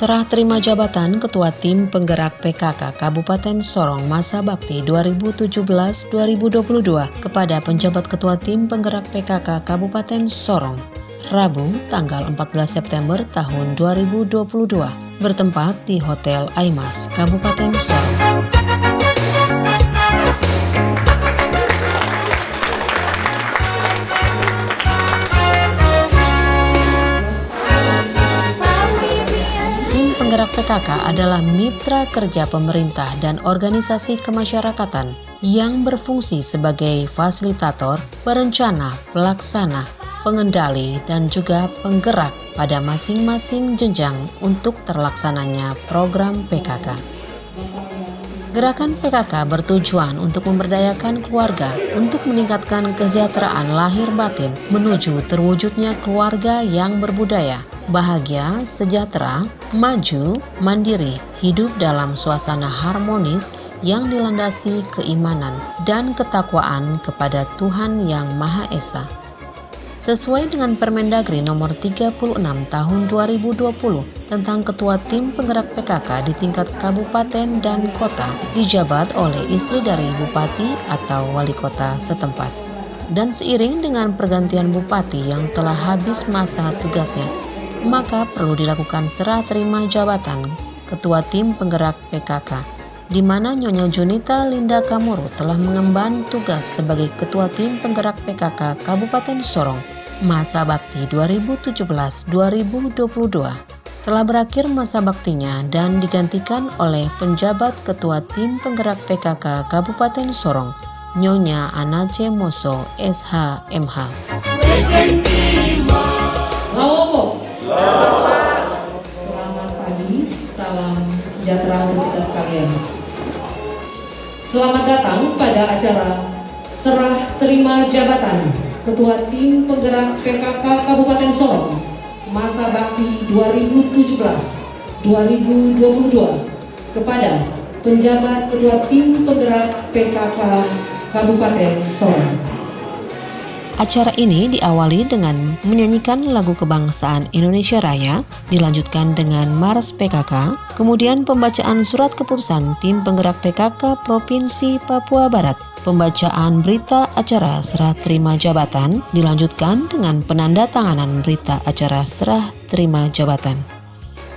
Serah terima jabatan Ketua Tim Penggerak PKK Kabupaten Sorong masa bakti 2017-2022 kepada penjabat Ketua Tim Penggerak PKK Kabupaten Sorong, Rabu tanggal 14 September tahun 2022, bertempat di Hotel Aimas, Kabupaten Sorong. Penggerak PKK adalah mitra kerja pemerintah dan organisasi kemasyarakatan yang berfungsi sebagai fasilitator, perencana, pelaksana, pengendali, dan juga penggerak pada masing-masing jenjang untuk terlaksananya program PKK. Gerakan PKK bertujuan untuk memberdayakan keluarga untuk meningkatkan kesejahteraan lahir batin menuju terwujudnya keluarga yang berbudaya, bahagia, sejahtera, maju, mandiri, hidup dalam suasana harmonis yang dilandasi keimanan dan ketakwaan kepada Tuhan Yang Maha Esa. Sesuai dengan Permendagri nomor 36 tahun 2020 tentang Ketua Tim Penggerak PKK di tingkat kabupaten dan kota dijabat oleh istri dari bupati atau wali kota setempat. Dan seiring dengan pergantian bupati yang telah habis masa tugasnya, maka perlu dilakukan serah terima jabatan Ketua Tim Penggerak PKK, di mana Nyonya Junita Linda Kamuru telah mengemban tugas sebagai Ketua Tim Penggerak PKK Kabupaten Sorong masa bakti 2017-2022. Telah berakhir masa baktinya dan digantikan oleh penjabat Ketua Tim Penggerak PKK Kabupaten Sorong, Nyonya Anace Moso SH.MH. Selamat pagi, salam sejahtera untuk kita sekalian. Selamat datang pada acara serah terima jabatan Ketua Tim Penggerak PKK Kabupaten Sorong masa bakti 2017-2022 kepada penjabat Ketua Tim Penggerak PKK Kabupaten Sorong. Acara ini diawali dengan menyanyikan lagu kebangsaan Indonesia Raya, dilanjutkan dengan Mars PKK, kemudian pembacaan surat keputusan Tim Penggerak PKK Provinsi Papua Barat, pembacaan berita acara serah terima jabatan, dilanjutkan dengan penandatanganan berita acara serah terima jabatan.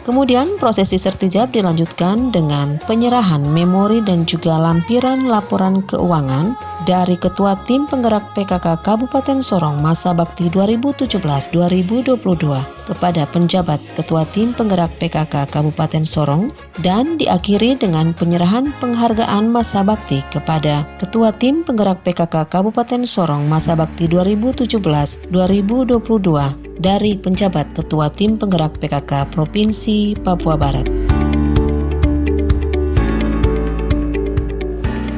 Kemudian prosesi sertijab dilanjutkan dengan penyerahan memori dan juga lampiran laporan keuangan dari Ketua Tim Penggerak PKK Kabupaten Sorong masa bakti 2017-2022 kepada penjabat Ketua Tim Penggerak PKK Kabupaten Sorong, dan diakhiri dengan penyerahan penghargaan masa bakti kepada Ketua Tim Penggerak PKK Kabupaten Sorong masa bakti 2017-2022 dari penjabat Ketua Tim Penggerak PKK Provinsi Papua Barat.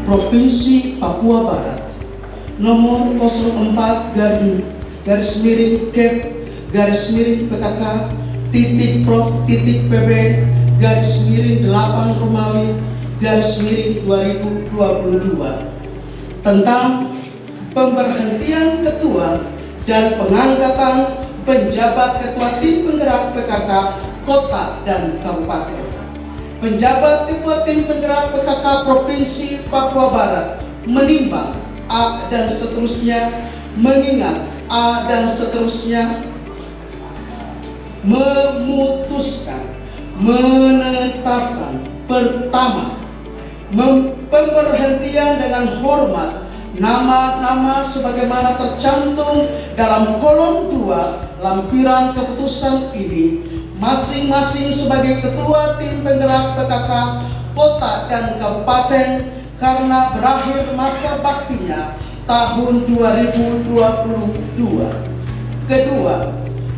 Provinsi Papua Barat nomor 04-PKK-PB-8-Romawi-2022 tentang pemberhentian ketua dan pengangkatan penjabat Ketua Tim Penggerak PKK Kota dan Kabupaten. Penjabat Ketua Tim Penggerak PKK Provinsi Papua Barat menimbang A dan seterusnya, mengingat A dan seterusnya, memutuskan, menetapkan pertama, pemberhentian dengan hormat nama-nama sebagaimana tercantum dalam kolom 2 lampiran keputusan ini, masing-masing sebagai Ketua Tim Penggerak PKK Kota dan Kabupaten karena berakhir masa baktinya tahun 2022. Kedua,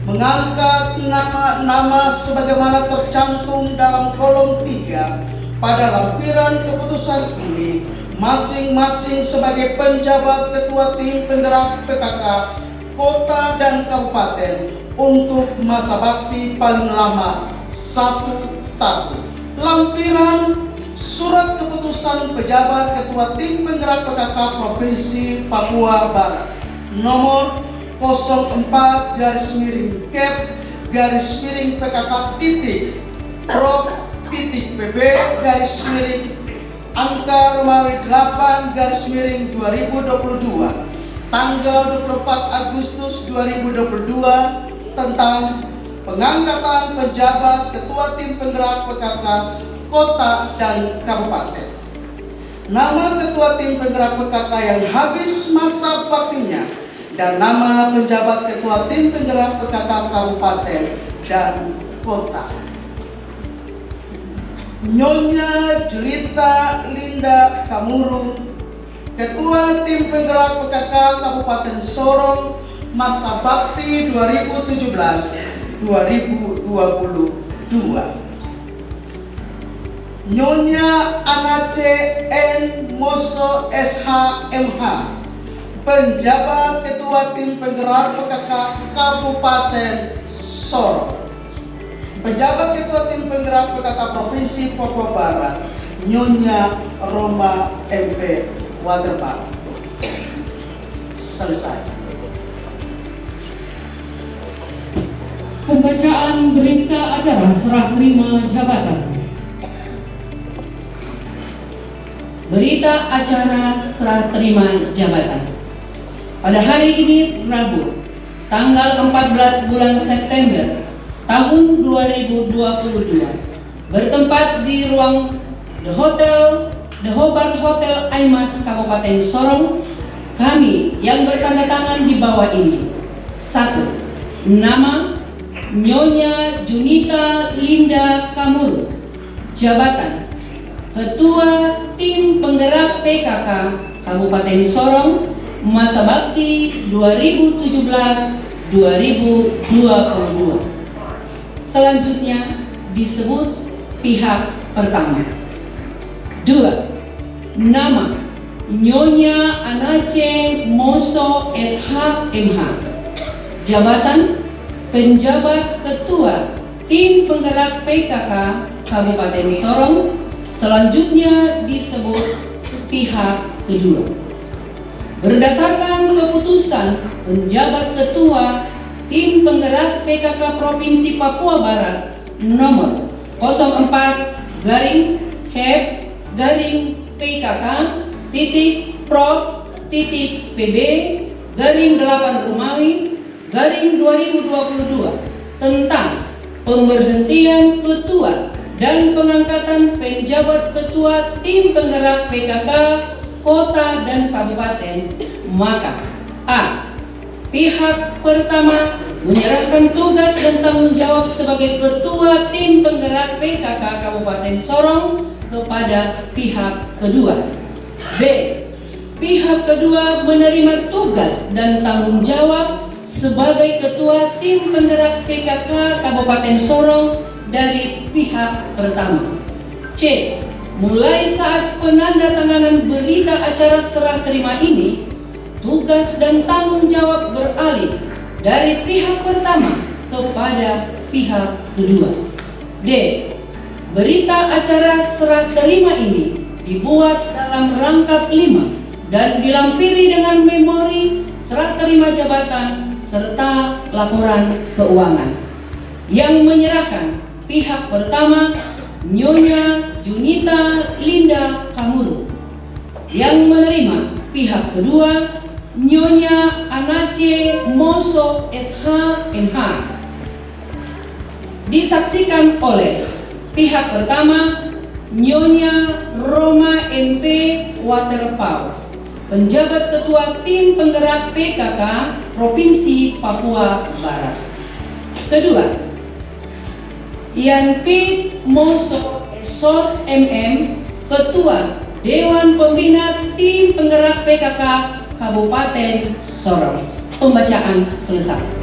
mengangkat nama-nama sebagaimana tercantum dalam kolom 3 pada lampiran keputusan ini, masing-masing sebagai penjabat Ketua Tim Penggerak PKK Kota dan Kabupaten untuk masa bakti paling lama 1 tahun. Lampiran surat keputusan pejabat Ketua Tim Penggerak PKK Provinsi Papua Barat nomor 04-PKK Prof. PB garis miring angka Romawi 8 garis miring 2022 tanggal 24 Agustus 2022 tentang pengangkatan pejabat ketua tim penggerak PKK kota dan kabupaten. Nama ketua tim penggerak PKK yang habis masa baktinya dan nama penjabat ketua tim penggerak PKK kabupaten dan kota. Nyonya Julita Linda Kamuru, Ketua Tim Penggerak PKK Kabupaten Sorong, masa bakti 2017-2022. Nyonya Anace N. Moso SHMH, penjabat Ketua Tim Penggerak PKK Kabupaten Sorong. Penjabat Ketua Tim Penggerak PKK Provinsi Papua Barat, Nyonya Roma MP Waterpark. Selesai. Pembacaan berita acara serah terima jabatan. Berita acara serah terima jabatan. Pada hari ini Rabu, tanggal 14 bulan September tahun 2022, bertempat di ruang The Hobart Hotel Aimas Kabupaten Sorong, kami yang bertanda tangan di bawah ini. 1. Nama Nyonya Junita Linda Kamuru. Jabatan Ketua Tim Penggerak PKK Kabupaten Sorong, masa bakti 2017-2022. Selanjutnya disebut pihak pertama. 2. Nama Nyonya Anace Moso SHMH. Jabatan penjabat ketua tim penggerak PKK Kabupaten Sorong, selanjutnya disebut pihak kedua. Berdasarkan keputusan penjabat ketua tim penggerak PKK Provinsi Papua Barat nomor 04-PB-PB-8 Romawi-2022 tentang pemberhentian ketua dan pengangkatan penjabat ketua tim penggerak PKK kota dan kabupaten, maka A. Pihak pertama menyerahkan tugas dan tanggung jawab sebagai ketua tim penggerak PKK Kabupaten Sorong kepada pihak kedua. B. Pihak kedua menerima tugas dan tanggung jawab sebagai ketua tim penggerak PKK Kabupaten Sorong dari pihak pertama. C. Mulai saat penandatanganan berita acara serah terima ini, tugas dan tanggung jawab beralih dari pihak pertama kepada pihak kedua. D. Berita acara serah terima ini dibuat dalam rangkap 5 dan dilampiri dengan memori serah terima jabatan serta laporan keuangan. Yang menyerahkan pihak pertama Nyonya Junita Linda Kamuru. Yang menerima pihak kedua Nyonya Anace Moso SHMH. Disaksikan oleh pihak pertama Nyonya Roma MP Waterpark, penjabat ketua tim penggerak PKK Provinsi Papua Barat. Kedua, Ian P. Moso SOS MM, Ketua Dewan Pembina Tim Penggerak PKK Kabupaten Sorong. Pembacaan selesai.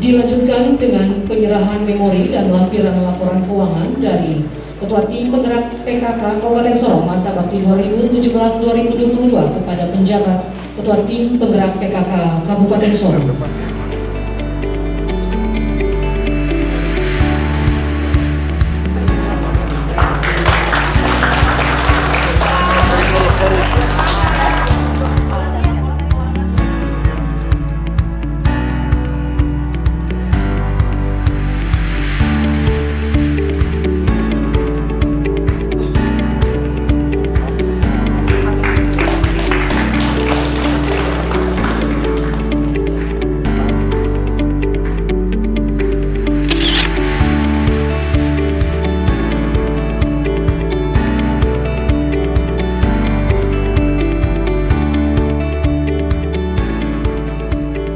Dilanjutkan dengan penyerahan memori dan lampiran laporan keuangan dari Ketua Tim Penggerak PKK Kabupaten Sorong masa bakti 2017-2022 kepada penjabat Ketua Tim Penggerak PKK Kabupaten Sorong.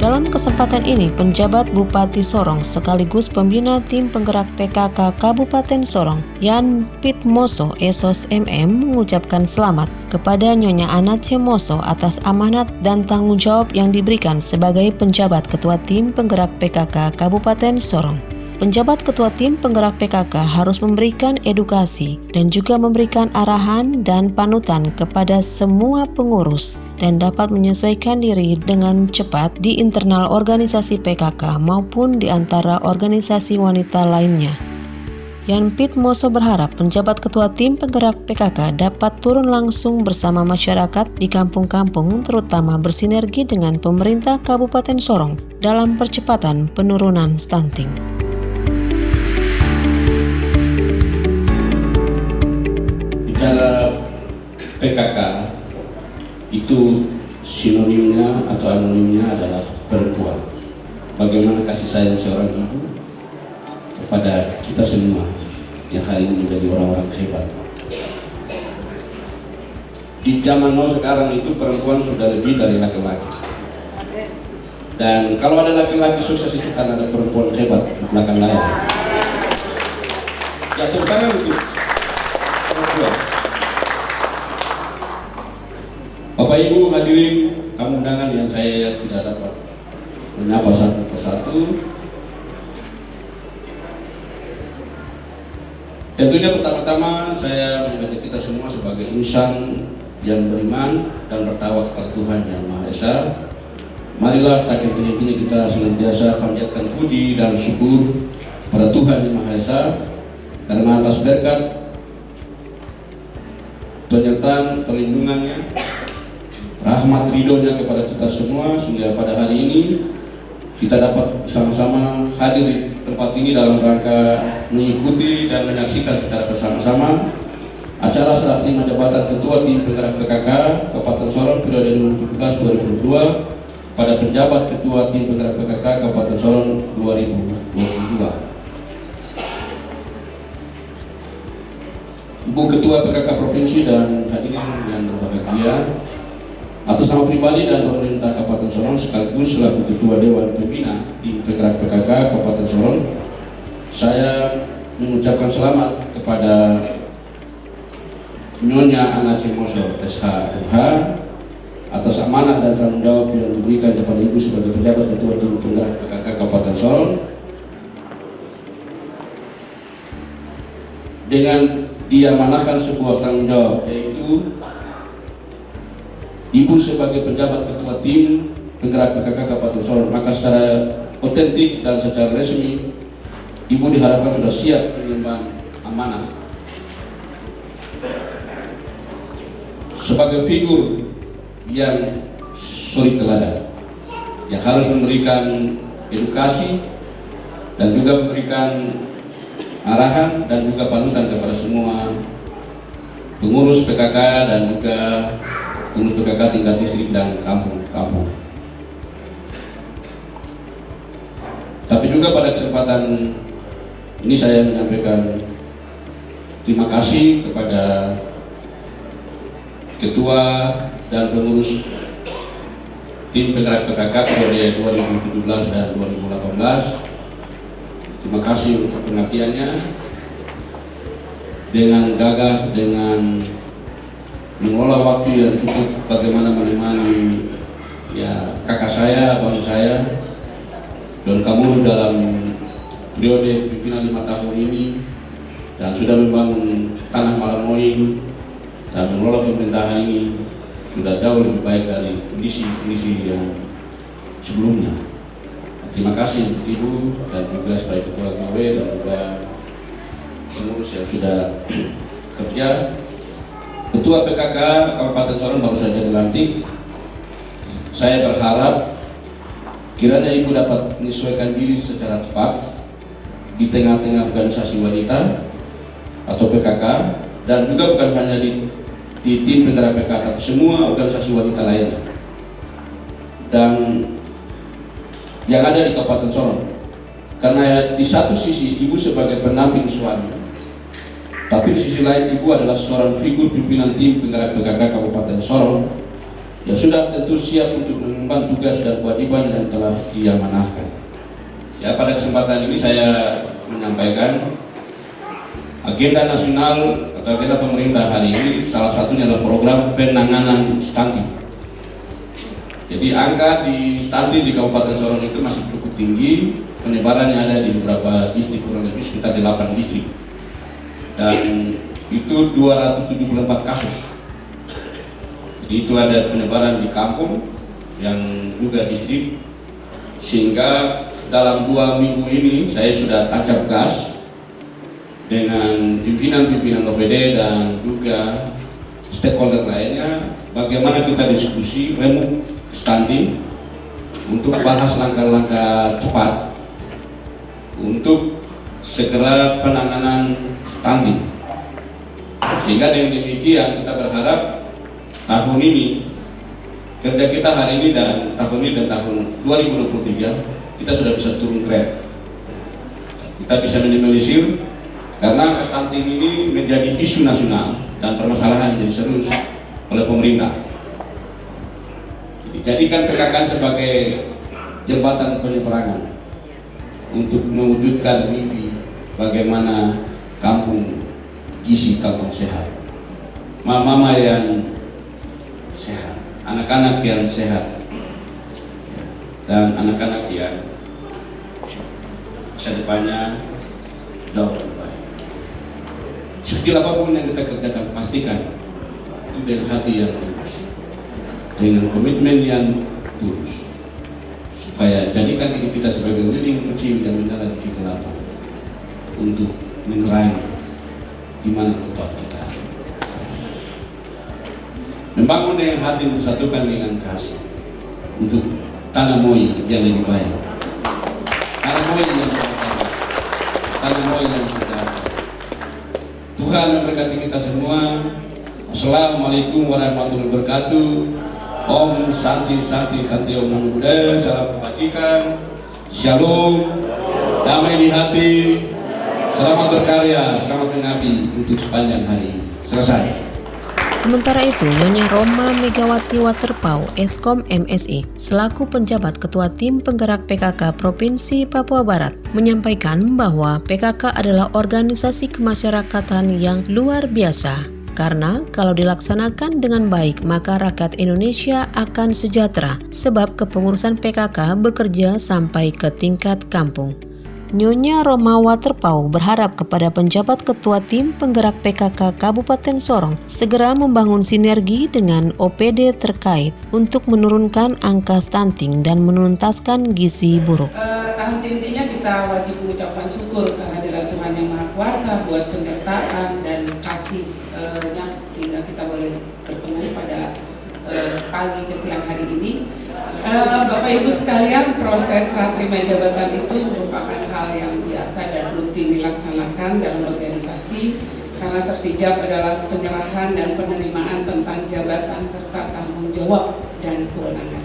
Dalam kesempatan ini, penjabat Bupati Sorong sekaligus pembina tim penggerak PKK Kabupaten Sorong, Yan Pitmoso Esos MM, mengucapkan selamat kepada Nyonya Anace Moso atas amanat dan tanggung jawab yang diberikan sebagai penjabat Ketua Tim Penggerak PKK Kabupaten Sorong. Penjabat Ketua Tim Penggerak PKK harus memberikan edukasi dan juga memberikan arahan dan panutan kepada semua pengurus dan dapat menyesuaikan diri dengan cepat di internal organisasi PKK maupun di antara organisasi wanita lainnya. Yan Pitmoso berharap penjabat Ketua Tim Penggerak PKK dapat turun langsung bersama masyarakat di kampung-kampung, terutama bersinergi dengan pemerintah Kabupaten Sorong dalam percepatan penurunan stunting. Bicara PKK itu sinonimnya atau anonimnya adalah perempuan. Bagaimana kasih sayang seorang ibu kepada kita semua yang hari ini menjadi orang-orang hebat. Di zaman now sekarang itu perempuan sudah lebih dari laki-laki. Dan kalau ada laki-laki sukses itu kan ada perempuan hebat di belakang layar. Jatuh tangan untuk perempuan. Bapak Ibu hadirin tamu undangan yang saya tidak dapat menyapa satu persatu. Tentunya pertama-tama saya mengajak kita semua sebagai insan yang beriman dan bertawakal kepada Tuhan Yang Maha Esa. Marilah tak henti-hentinya kita senantiasa panjatkan puji dan syukur kepada Tuhan Yang Maha Esa karena atas berkat penyertaan perlindungannya, rahmat ridhonya kepada kita semua, sehingga pada hari ini kita dapat sama-sama hadir di tempat ini dalam rangka mengikuti dan menyaksikan secara bersama-sama acara serah terima jabatan Ketua Tim Penggerak PKK Kabupaten Sorong periode 2017-2022 pada penjabat Ketua Tim Penggerak PKK Kabupaten Sorong 2022. Ibu Ketua PKK Provinsi dan hadirin yang berbahagia, atas nama pribadi dan pemerintah Kabupaten Sorong sekaligus selaku Ketua Dewan Pembina Tim Penggerak PKK Kabupaten Sorong, saya mengucapkan selamat kepada Nyonya Anace Moso SH.MH atas amanah dan tanggung jawab yang diberikan kepada Ibu sebagai penjabat Ketua Tim Penggerak PKK Kabupaten Sorong. Dengan diamanahkan sebuah tanggung jawab, yaitu Ibu sebagai penjabat Ketua Tim Penggerak PKK Kabupaten Sorong, maka secara otentik dan secara resmi Ibu diharapkan sudah siap mengemban amanah sebagai figur yang suri teladan, yang harus memberikan edukasi dan juga memberikan arahan dan juga panutan kepada semua pengurus PKK dan juga pengurus PKK tingkat distrik dan kampung-kampung. Tapi juga pada kesempatan ini saya menyampaikan terima kasih kepada Ketua dan pengurus Tim Penggerak PKK periode 2017 dan 2018. Terima kasih untuk pengabdiannya dengan gagah, dengan mengelola waktu yang cukup, bagaimana menemani ya kakak saya, abang saya Don Kamuru dalam periode pimpinan 5 tahun ini dan sudah membangun tanah Malamoing dan mengelola pemerintahan ini sudah jauh lebih baik dari kondisi yang sebelumnya. Terima kasih untuk Ibu dan juga sebagai Ketua KW dan juga pengurus yang sudah kerja. Ketua PKK Kabupaten Sorong baru saja dilantik. Saya berharap kiranya Ibu dapat menyesuaikan diri secara cepat di tengah-tengah organisasi wanita atau PKK, dan juga bukan hanya di tim penggerak PKK, tapi semua organisasi wanita lainnya. Dan yang ada di Kabupaten Sorong, karena di satu sisi Ibu sebagai pendamping suami, tapi di sisi lain Ibu adalah seorang figur pimpinan tim penggerak PKK Kabupaten Sorong yang sudah tentu siap untuk mengemban tugas dan kewajiban yang telah diamanahkan. Ya, pada kesempatan ini saya menyampaikan agenda nasional atau agenda pemerintah hari ini, salah satunya adalah program penanganan stunting. Jadi angka di stunting di Kabupaten Sorong itu masih cukup tinggi, penyebarannya ada di beberapa distrik, kurang lebih sekitar 8 distrik, dan itu 274 kasus. Jadi itu ada penyebaran di kampung yang juga distrik, sehingga dalam 2 minggu ini saya sudah tancap gas dengan pimpinan-pimpinan OPD dan juga stakeholder lainnya bagaimana kita diskusi remove stunting untuk bahas langkah-langkah cepat untuk segera penanganan stunting. Sehingga dengan demikian kita berharap tahun ini, kerja kita hari ini dan tahun 2023 kita sudah bisa turun grade. Kita bisa minimalisir karena stunting ini menjadi isu nasional dan permasalahan jadi serius oleh pemerintah. Jadikan PKK sebagai jembatan penyeberangan untuk mewujudkan mimpi bagaimana kampung gizi, kampung sehat, mama yang sehat, anak-anak yang sehat, dan anak-anak yang masa depannya jauh lebih baik. Sekecil apapun yang kita kerjakan, pastikan itu dengan hati yang tulus, dengan komitmen yang tulus, supaya jadikan diri kita sebagai lilin kecil yang menyala di kegelapan untuk menerangi di mana tempat kita. Membangun dengan hati, bersatukan dengan kasih untuk tanah moyang yang lebih baik, tanah moyang yang lebih baik, tanah moyang yang sudah. Tuhan memberkati kita semua. Assalamualaikum warahmatullahi wabarakatuh. Om Santi Santi Santi Om Namo Buddhaya. Salam kebajikan. Shalom. Damai di hati. Selamat berkarya, selamat mengabdi untuk sepanjang hari. Selesai. Sementara itu, Nyonya Roma Megawati Waterpau, Eskom MSI, selaku penjabat Ketua Tim Penggerak PKK Provinsi Papua Barat, menyampaikan bahwa PKK adalah organisasi kemasyarakatan yang luar biasa. Karena kalau dilaksanakan dengan baik, maka rakyat Indonesia akan sejahtera, sebab kepengurusan PKK bekerja sampai ke tingkat kampung. Nyonya Roma Waterpau berharap kepada penjabat Ketua Tim Penggerak PKK Kabupaten Sorong segera membangun sinergi dengan OPD terkait untuk menurunkan angka stunting dan menuntaskan gizi buruk. Tahun intinya kita wajib mengucapkan syukur kehadiran Tuhan Yang Maha Kuasa buat penyertaan dan kasih-Nya sehingga kita boleh bertemu pada pagi ke siang hari ini. Bapak Ibu sekalian, proses serah terima jabatan itu merupakan hal yang biasa dan rutin dilaksanakan dalam organisasi karena sertijab adalah penyerahan dan penerimaan tentang jabatan serta tanggung jawab dan kewenangan.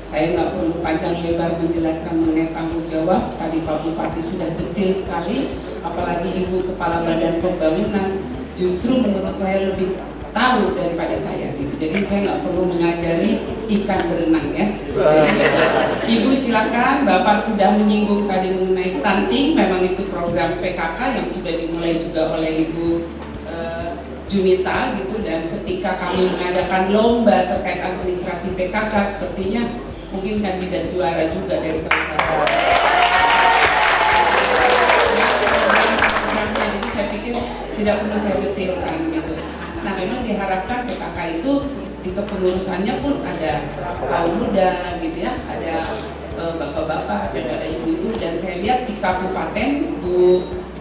Saya nggak perlu panjang lebar menjelaskan mengenai tanggung jawab, tadi Pak Bupati sudah detail sekali, apalagi Ibu Kepala Badan Pembangunan justru menurut saya lebih tahu daripada saya gitu. Jadi saya nggak perlu mengajari ikan berenang ya. Jadi Ibu silakan, Bapak sudah menyinggung tadi mengenai stunting, memang itu program PKK yang sudah dimulai juga oleh Ibu Junita gitu, dan ketika kami mengadakan lomba terkait administrasi PKK sepertinya mungkin kandidat juara juga dari kabupaten. tidak perlu saya detailkan gitu. Nah memang diharapkan PKK itu di kepengurusannya pun ada kaum muda gitu ya, ada bapak-bapak dan ada ibu-ibu, dan saya lihat di kabupaten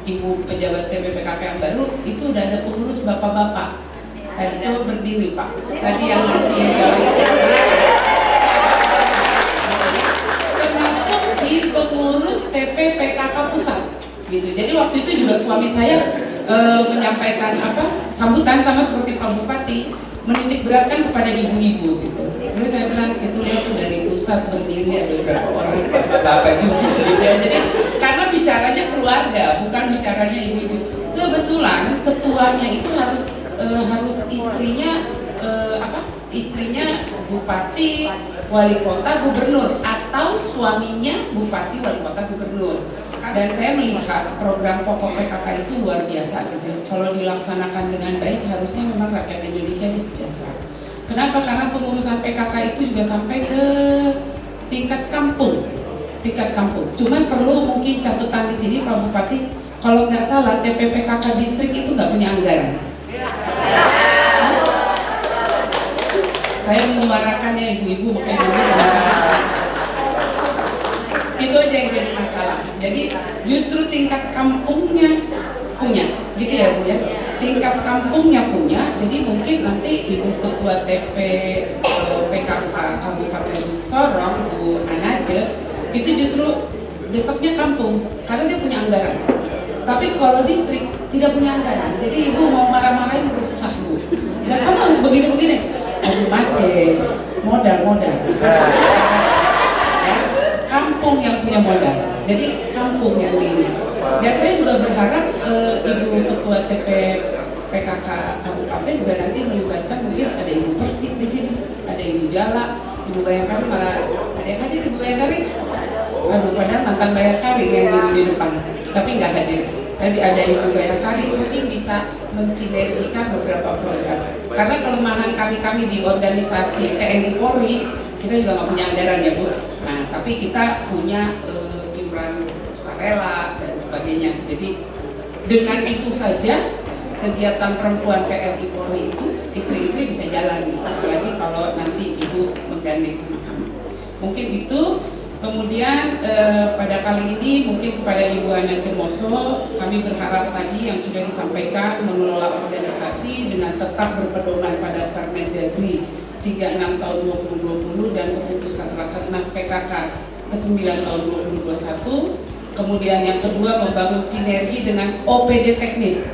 ibu pejabat TPPKK yang baru itu udah ada pengurus bapak-bapak. Tadi coba berdiri Pak, tadi yang ngasih termasuk di pengurus TPPKK pusat gitu. Jadi waktu itu juga suami saya menyampaikan sambutan sama seperti Pak Bupati, menitik beratkan kepada ibu-ibu gitu. Terus saya bilang itu lihat tuh dari pusat berdiri ada beberapa orang bapak-bapak juga gitu ya. Jadi karena bicaranya keluarga, bukan bicaranya ibu-ibu. Kebetulan ketuanya itu harus istrinya istrinya bupati, wali kota, gubernur, atau suaminya bupati, wali kota, gubernur. Dan saya melihat program pokok PKK itu luar biasa gitu. Kalau dilaksanakan dengan baik harusnya memang rakyat Indonesia disejahterakan. Kenapa? Karena pengurusan PKK itu juga sampai ke tingkat kampung. Cuman perlu mungkin catatan di sini Pak Bupati, kalau nggak salah TPPKK distrik itu nggak punya anggaran. Saya menyuarakannya ibu-ibu, makanya dulu silakan. Itu aja yang jadi masalah. Jadi justru tingkat kampungnya punya, gitu ya Bu ya. Tingkat kampungnya punya, jadi mungkin nanti Ibu Ketua TP PKK Kabupaten Sorong, Bu Anaje, itu justru desaknya kampung, karena dia punya anggaran. Tapi kalau distrik tidak punya anggaran, jadi Ibu mau marah-marahin terus susah Bu. Dan kamu harus begini-begini. Aduh macet, modal. Ya, kampung yang punya modal. Jadi kampung yang ini. Dan saya juga berharap Ibu Ketua TP PKK Kabupaten juga nanti melibatkan mungkin ada Ibu Persik di sini, ada Ibu Jala, Ibu Bayangkari, malah ada yang hadir Ibu Bayangkari. Aduh, padahal mantan Bayangkari yang diri di depan, tapi nggak hadir. Tadi ada Ibu Bayangkari, mungkin bisa mensinergikan beberapa program. Karena kelemahan kami di organisasi TNI Polri, kita juga nggak punya anggaran ya Bu. Nah, tapi kita punya iuran sukarela dan sebagainya. Jadi dengan itu saja kegiatan perempuan TNI Polri itu istri-istri bisa jalan. Apalagi kalau nanti Ibu menggandeng sama-sama. Mungkin itu. Kemudian pada kali ini mungkin kepada Ibu Ana Cemoso, kami berharap tadi yang sudah disampaikan mengelola organisasi dengan tetap berpedoman pada Permendagri 36 tahun 2020 dan keputusan Rakernas PKK ke-9 tahun 2021. Kemudian yang kedua membangun sinergi dengan OPD teknis.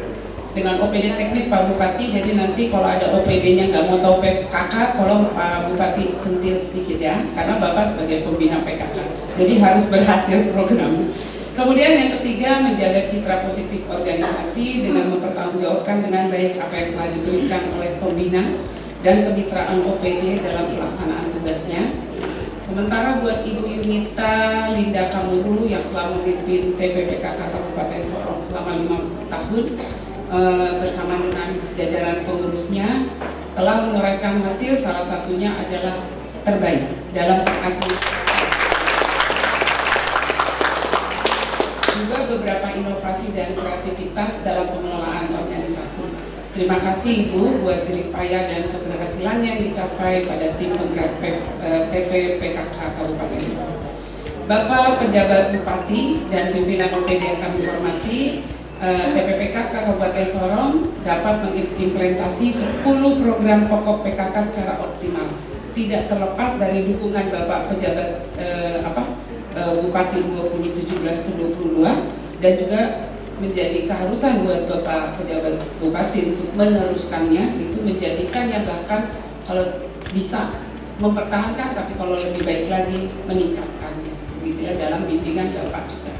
Dengan OPD teknis Pak Bupati, jadi nanti kalau ada OPD-nya nggak mau tahu PKK, tolong Pak Bupati sentil sedikit ya, karena Bapak sebagai pembina PKK, jadi harus berhasil program. Kemudian yang ketiga, menjaga citra positif organisasi dengan mempertanggungjawabkan dengan baik apa yang telah diberikan oleh pembina dan kemitraan OPD dalam pelaksanaan tugasnya. Sementara buat Ibu Yunita Linda Kamuru yang telah memimpin TPPKK Kabupaten Sorong selama 5 tahun, bersama dengan jajaran pengurusnya telah menorehkan hasil, salah satunya adalah terbaik dalam administrasi. Juga beberapa inovasi dan kreativitas dalam pengelolaan organisasi. Terima kasih Ibu buat jerih payah dan keberhasilan yang dicapai pada tim penggerak TPPKK Kabupaten Sorong. Bapak pejabat Bupati dan pimpinan OPD yang kami hormati, TPPKK Kabupaten Sorong dapat mengimplementasi 10 program pokok PKK secara optimal, tidak terlepas dari dukungan Bapak pejabat Bupati 2017-22 dan juga menjadi keharusan buat Bapak pejabat Bupati untuk meneruskannya, itu menjadikannya bahkan kalau bisa mempertahankan, tapi kalau lebih baik lagi meningkatkannya, gitu ya, dalam bimbingan Bapak juga.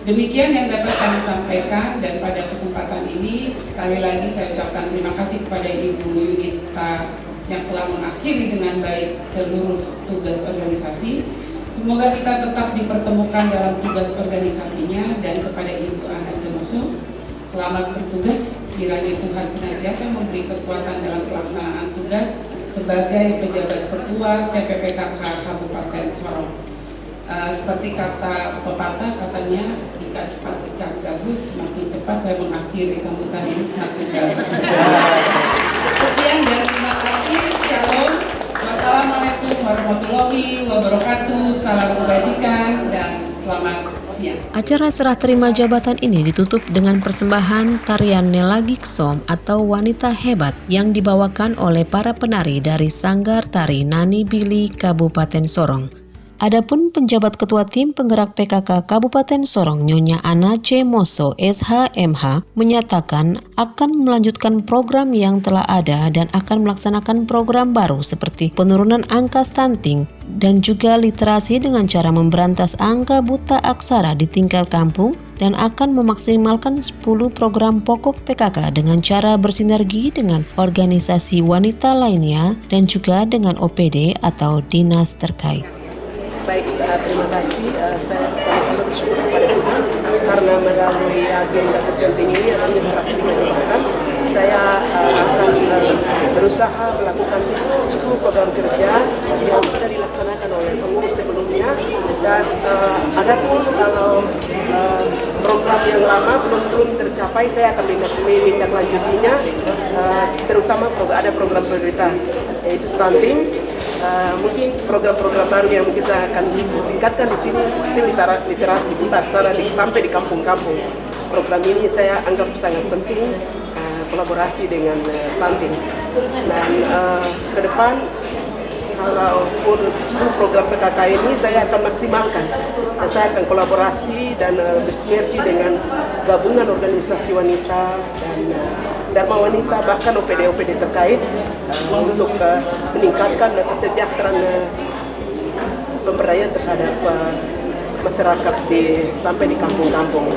Demikian yang dapat kami sampaikan, dan pada kesempatan ini sekali lagi saya ucapkan terima kasih kepada Ibu Yunita yang telah mengakhiri dengan baik seluruh tugas organisasi. Semoga kita tetap dipertemukan dalam tugas organisasinya, dan kepada Ibu Ana Cemoso, selamat bertugas. Kiranya Tuhan senantiasa memberi kekuatan dalam pelaksanaan tugas sebagai pejabat ketua TPPKK Kabupaten Sorong. Seperti kata pepatah, katanya ikan cepat ikan gabus makin cepat cepat saya mengakhiri sambutan ini semakin bagus. Sekian dan terima kasih. Shalom. Wassalamualaikum warahmatullahi wabarakatuh. Salam kebajikan dan selamat siang. Acara serah terima jabatan ini ditutup dengan persembahan tarian Nelagiksom atau Wanita Hebat yang dibawakan oleh para penari dari Sanggar Tari Nani Bili Kabupaten Sorong. Adapun penjabat ketua tim penggerak PKK Kabupaten Sorong Nyonya Anace Moso SHMH menyatakan akan melanjutkan program yang telah ada dan akan melaksanakan program baru seperti penurunan angka stunting dan juga literasi dengan cara memberantas angka buta aksara di tingkat kampung dan akan memaksimalkan 10 program pokok PKK dengan cara bersinergi dengan organisasi wanita lainnya dan juga dengan OPD atau dinas terkait. Baik, terima kasih. Saya pertama-tama bersyukur kepada Tuhan karena melalui agenda terpenting ini akan serah terima jabatan. Saya akan berusaha melakukan 10 program kerja yang sudah dilaksanakan oleh pengurus sebelumnya dan adapun kalau program yang lama belum tercapai, saya akan menindaklanjutinya, terutama ada program prioritas yaitu stunting. Mungkin program-program baru yang mungkin saya akan tingkatkan di sini seperti literasi buta aksara sampai di kampung-kampung. Program ini saya anggap sangat penting, kolaborasi dengan stunting. Dan ke depan kalau 10 program PKK ini saya akan maksimalkan. Dan saya akan kolaborasi dan bersinergi dengan gabungan organisasi wanita dan Dharma Wanita bahkan OPD-OPD terkait untuk meningkatkan kesejahteraan pemberdayaan terhadap masyarakat sampai di kampung-kampung.